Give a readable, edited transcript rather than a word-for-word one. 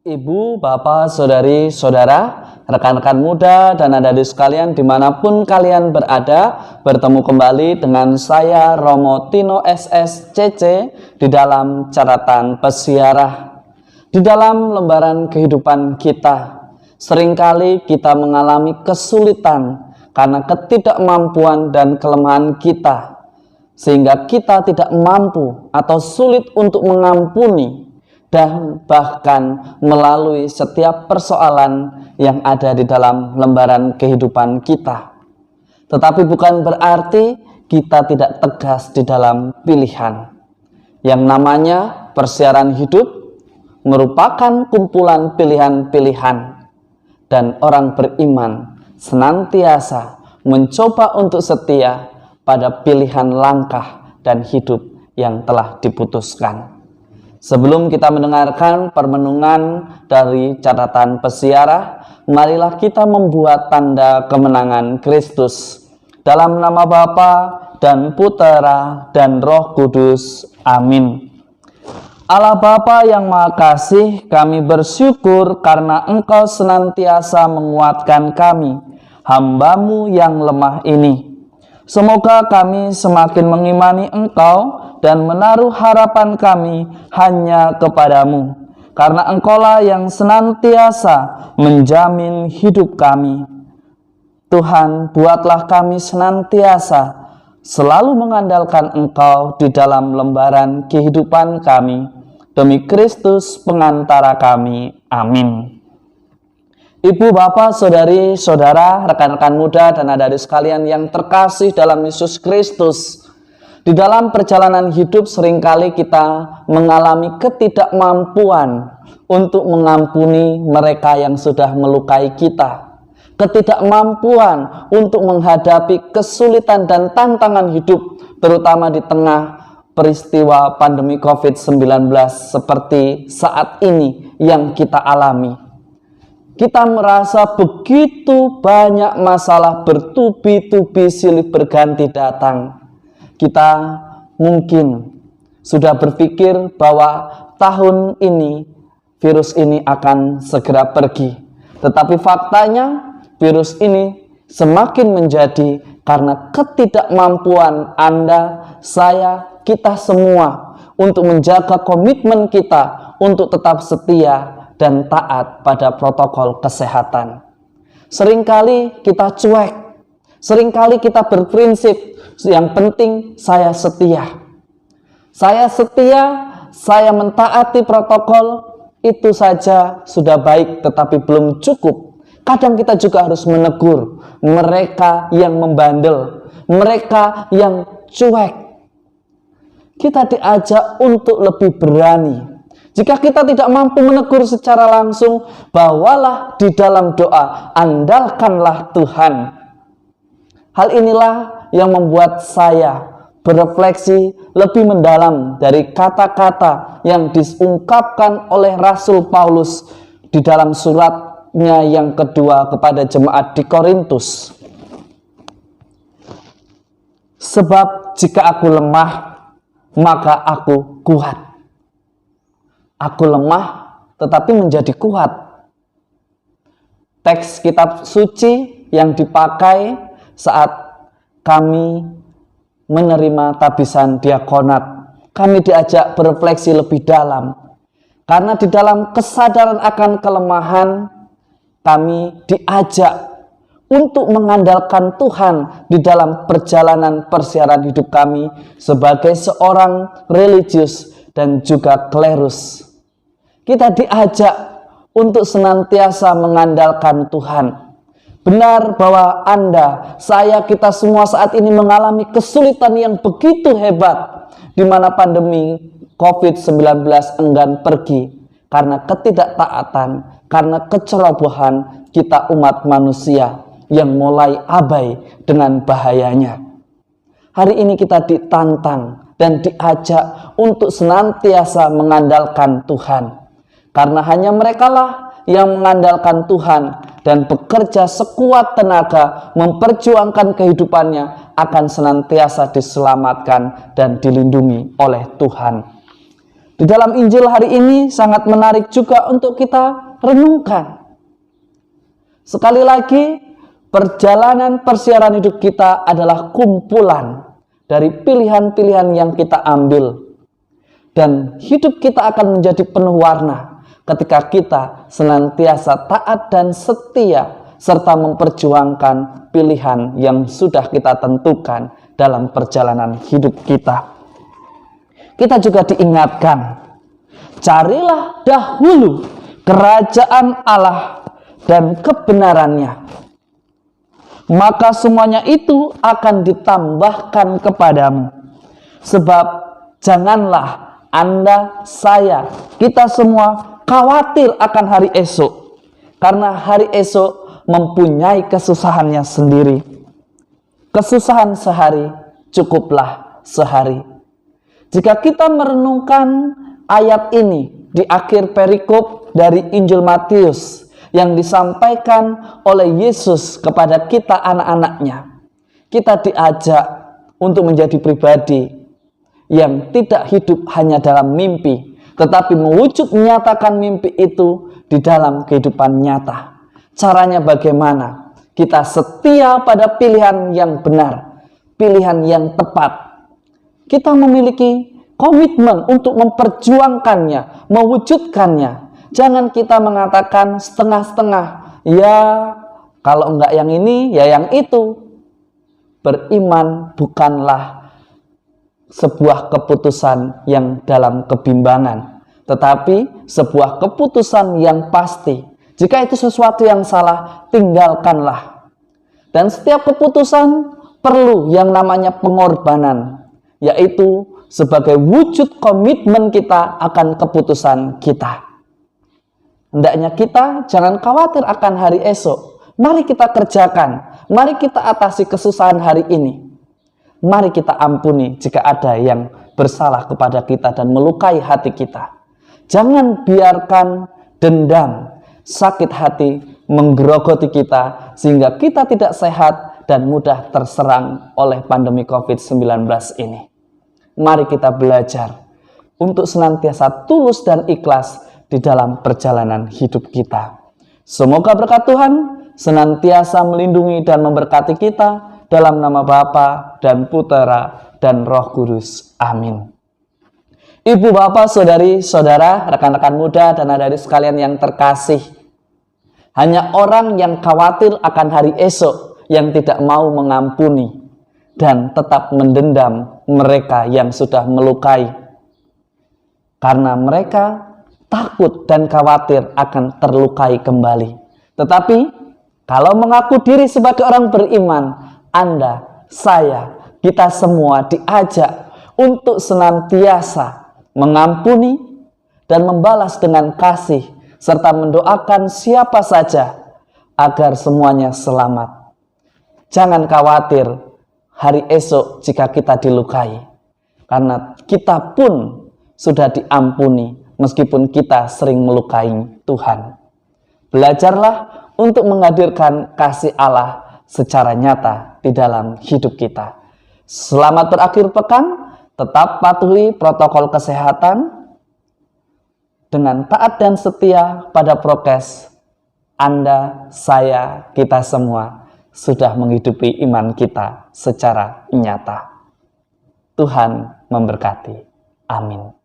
Ibu, bapak, saudari, saudara, rekan-rekan muda, dan adik-adik sekalian dimanapun kalian berada, bertemu kembali dengan saya Romo Tino SSCC di dalam catatan pesiarah. Di dalam lembaran kehidupan kita, seringkali kita mengalami kesulitan karena ketidakmampuan dan kelemahan kita, sehingga kita tidak mampu atau sulit untuk mengampuni dan bahkan melalui setiap persoalan yang ada di dalam lembaran kehidupan kita. Tetapi bukan berarti kita tidak tegas di dalam pilihan. Yang namanya persiaran hidup merupakan kumpulan pilihan-pilihan, dan orang beriman senantiasa mencoba untuk setia pada pilihan langkah dan hidup yang telah diputuskan. Sebelum kita mendengarkan permenungan dari catatan pesiarah, marilah kita membuat tanda kemenangan Kristus. Dalam nama Bapa dan Putera dan Roh Kudus. Amin. Allah Bapa yang Maha Kasih, kami bersyukur karena Engkau senantiasa menguatkan kami, hamba-Mu yang lemah ini. Semoga kami semakin mengimani Engkau dan menaruh harapan kami hanya kepadamu, karena Engkaulah yang senantiasa menjamin hidup kami. Tuhan, buatlah kami senantiasa selalu mengandalkan Engkau di dalam lembaran kehidupan kami, demi Kristus pengantara kami. Amin. Ibu, bapak, saudari, saudara, rekan-rekan muda, dan adik-adik sekalian yang terkasih dalam Yesus Kristus, di dalam perjalanan hidup seringkali kita mengalami ketidakmampuan untuk mengampuni mereka yang sudah melukai kita, ketidakmampuan untuk menghadapi kesulitan dan tantangan hidup, terutama di tengah peristiwa pandemi COVID-19 seperti saat ini yang kita alami. Kita merasa begitu banyak masalah bertubi-tubi silih berganti datang. Kita mungkin sudah berpikir bahwa tahun ini virus ini akan segera pergi. Tetapi faktanya virus ini semakin menjadi karena ketidakmampuan Anda, saya, kita semua untuk menjaga komitmen kita untuk tetap setia dan taat pada protokol kesehatan. Seringkali kita cuek, seringkali kita berprinsip, yang penting saya setia. Saya setia, saya mentaati protokol, itu saja sudah baik, tetapi belum cukup. Kadang kita juga harus menegur mereka yang membandel, mereka yang cuek. Kita diajak untuk lebih berani. Jika kita tidak mampu menegur secara langsung, bawalah di dalam doa, andalkanlah Tuhan. Hal inilah yang membuat saya berefleksi lebih mendalam dari kata-kata yang diungkapkan oleh Rasul Paulus di dalam suratnya yang kedua kepada jemaat di Korintus. Sebab jika aku lemah, maka aku kuat. Aku lemah tetapi menjadi kuat. Teks kitab suci yang dipakai saat kami menerima tabisan diakonat, kami diajak berefleksi lebih dalam. Karena di dalam kesadaran akan kelemahan, kami diajak untuk mengandalkan Tuhan di dalam perjalanan persiaran hidup kami sebagai seorang religius dan juga klerus. Kita diajak untuk senantiasa mengandalkan Tuhan. Benar bahwa Anda, saya, kita semua saat ini mengalami kesulitan yang begitu hebat, di mana pandemi COVID-19 enggan pergi karena ketidaktaatan, karena kecerobohan kita umat manusia yang mulai abai dengan bahayanya. Hari ini kita ditantang dan diajak untuk senantiasa mengandalkan Tuhan. Karena hanya merekalah yang mengandalkan Tuhan dan bekerja sekuat tenaga memperjuangkan kehidupannya akan senantiasa diselamatkan dan dilindungi oleh Tuhan. Di dalam Injil hari ini sangat menarik juga untuk kita renungkan. Sekali lagi, perjalanan persiaran hidup kita adalah kumpulan dari pilihan-pilihan yang kita ambil. Dan hidup kita akan menjadi penuh warna ketika kita senantiasa taat dan setia serta memperjuangkan pilihan yang sudah kita tentukan dalam perjalanan hidup kita. Kita juga diingatkan, carilah dahulu kerajaan Allah dan kebenarannya, maka semuanya itu akan ditambahkan kepadamu. Sebab janganlah Anda, saya, kita semua khawatir akan hari esok, karena hari esok mempunyai kesusahannya sendiri. Kesusahan sehari cukuplah sehari. Jika kita merenungkan ayat ini di akhir perikop dari Injil Matius yang disampaikan oleh Yesus kepada kita anak-anaknya, kita diajak untuk menjadi pribadi yang tidak hidup hanya dalam mimpi, tetapi mewujud menyatakan mimpi itu di dalam kehidupan nyata. Caranya bagaimana? Kita setia pada pilihan yang benar, pilihan yang tepat. Kita memiliki komitmen untuk memperjuangkannya, mewujudkannya. Jangan kita mengatakan setengah-setengah. Ya, kalau enggak yang ini, ya yang itu. Beriman bukanlah sebuah keputusan yang dalam kebimbangan, tetapi sebuah keputusan yang pasti. Jika itu sesuatu yang salah, tinggalkanlah. Dan setiap keputusan perlu yang namanya pengorbanan, yaitu sebagai wujud komitmen kita akan keputusan kita. Hendaknya kita jangan khawatir akan hari esok. Mari kita kerjakan, mari kita atasi kesusahan hari ini. Mari kita ampuni jika ada yang bersalah kepada kita dan melukai hati kita. Jangan biarkan dendam, sakit hati menggerogoti kita sehingga kita tidak sehat dan mudah terserang oleh pandemi COVID-19 ini. Mari kita belajar untuk senantiasa tulus dan ikhlas di dalam perjalanan hidup kita. Semoga berkat Tuhan senantiasa melindungi dan memberkati kita dalam nama Bapa dan Putera dan Roh Kudus. Amin. Ibu, bapak, saudari, saudara, rekan-rekan muda dan adik-adik sekalian yang terkasih, hanya orang yang khawatir akan hari esok yang tidak mau mengampuni dan tetap mendendam mereka yang sudah melukai, karena mereka takut dan khawatir akan terlukai kembali. Tetapi kalau mengaku diri sebagai orang beriman, Anda, saya, kita semua diajak untuk senantiasa mengampuni dan membalas dengan kasih, serta mendoakan siapa saja agar semuanya selamat. Jangan khawatir hari esok jika kita dilukai, karena kita pun sudah diampuni meskipun kita sering melukai Tuhan. Belajarlah untuk menghadirkan kasih Allah secara nyata di dalam hidup kita. Selamat berakhir pekan, tetap patuhi protokol kesehatan dengan taat dan setia pada prokes. Anda, saya, kita semua sudah menghidupi iman kita secara nyata. Tuhan memberkati. Amin.